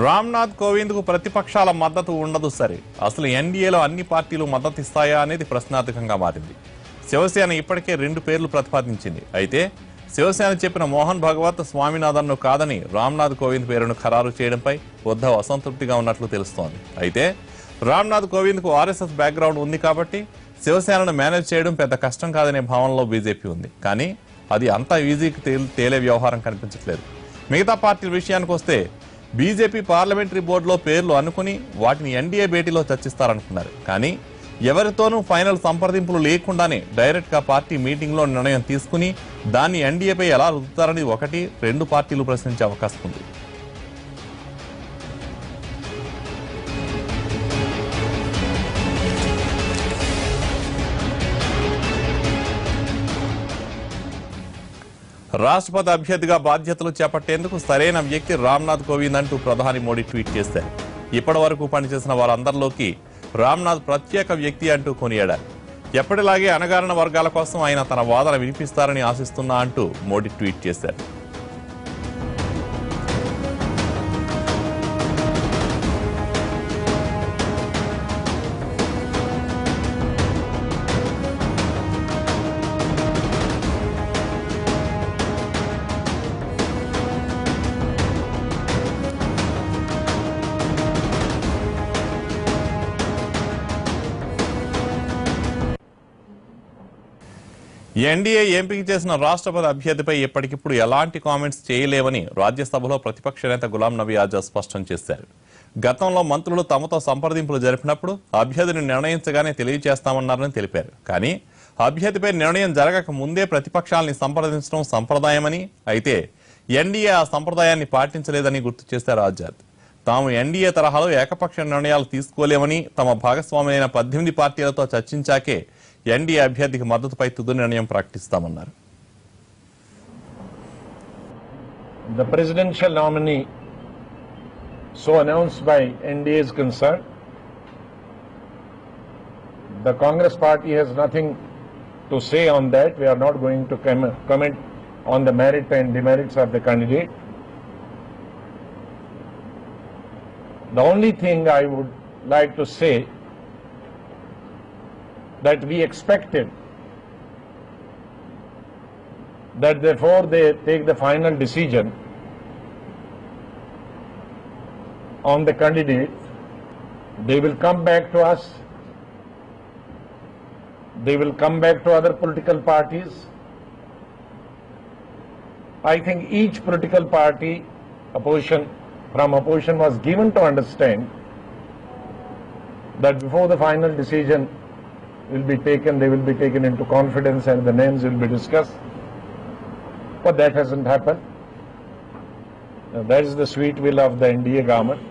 రామ్నాథ్ కోవింద్ కు ప్రతిపక్షాల మద్దతు ఉండదు సరే, అసలు ఎన్డీఏలో అన్ని పార్టీలు మద్దతు ఇస్తాయా అనేది ప్రశ్నార్థకంగా మారింది. శివసేన ఇప్పటికే 2 పేర్లు ప్రతిపాదించింది. అయితే శివసేన చెప్పిన మోహన్ భగవత్, స్వామినాథన్ను కాదని రామ్నాథ్ కోవింద్ పేరును ఖరారు చేయడంపై ఉద్ధవ్ అసంతృప్తిగా ఉన్నట్లు తెలుస్తోంది. అయితే రామ్నాథ్ కోవింద్ కు ఆర్ఎస్ఎస్ బ్యాక్గ్రౌండ్ ఉంది కాబట్టి శివసేనను మేనేజ్ చేయడం పెద్ద కష్టం కాదనే భావనలో బీజేపీ ఉంది. కానీ అది అంత ఈజీకి తేలే వ్యవహారం కనిపించట్లేదు. మిగతా పార్టీల విషయానికి వస్తే బీజేపీ పార్లమెంటరీ బోర్డులో పేర్లు అనుకుని వాటిని ఎన్డీఏ భేటీలో చర్చిస్తారనుకున్నారు. కానీ ఎవరితోనూ ఫైనల్ సంప్రదింపులు లేకుండానే డైరెక్ట్ గా పార్టీ మీటింగ్ లో నిర్ణయం తీసుకుని దాన్ని ఎన్డీఏపై ఎలా రుద్దుతారని 1-2 పార్టీలు ప్రశ్నించే అవకాశం ఉంది. రాష్ట్రపతి అభ్యర్థిగా బాధ్యతలు చేపట్టేందుకు సరైన వ్యక్తి రామ్నాథ్ కోవింద్ అంటూ ప్రధాని మోడీ ట్వీట్ చేశారు. ఇప్పటి వరకు పనిచేసిన వారందరిలోకి రామ్నాథ్ ప్రత్యేక వ్యక్తి అంటూ కొనియాడారు. ఎప్పటిలాగే అణగారిన వర్గాల కోసం ఆయన తన వాదన వినిపిస్తారని ఆశిస్తున్నా అంటూ మోడీ ట్వీట్ చేశారు. ఎన్డీఏ ఎంపిక చేసిన రాష్ట్రపతి అభ్యర్థిపై ఇప్పటికిప్పుడు ఎలాంటి కామెంట్స్ చేయలేవని రాజ్యసభలో ప్రతిపక్ష నేత గులాం నబీ ఆజాద్ స్పష్టం చేశారు. గతంలో మంత్రులు తమతో సంప్రదింపులు జరిపినప్పుడు అభ్యర్థిని నిర్ణయించగానే తెలియజేస్తామన్నారని తెలిపారు. కానీ అభ్యర్థిపై నిర్ణయం జరగక ముందే ప్రతిపక్షాలని సంప్రదించడం సంప్రదాయమని, అయితే ఎన్డీఏ ఆ సంప్రదాయాన్ని పాటించలేదని గుర్తు చేశారు ఆజాద్. తాము ఎన్డీఏ తరహాలో ఏకపక్ష నిర్ణయాలు తీసుకోలేమని, తమ భాగస్వాములైన 18 పార్టీలతో చర్చించాకే ఎన్డీఏ అభ్యర్థికి మద్దతుపై తుది నిర్ణయం ప్రకటిస్తామన్నారు. The presidential nominee so announced by NDA is concerned, the Congress party has nothing to say on that. We are not going to comment on the merit and demerits of the candidate. The only thing I would like to say that we expected that before they take the final decision on the candidate, they will come back to us, they will come back to other political parties. I think each political party, opposition was given to understand that before the final decision will be taken, they will be taken into confidence and the names will be discussed. But that hasn't happened. That is the sweet will of the NDA government.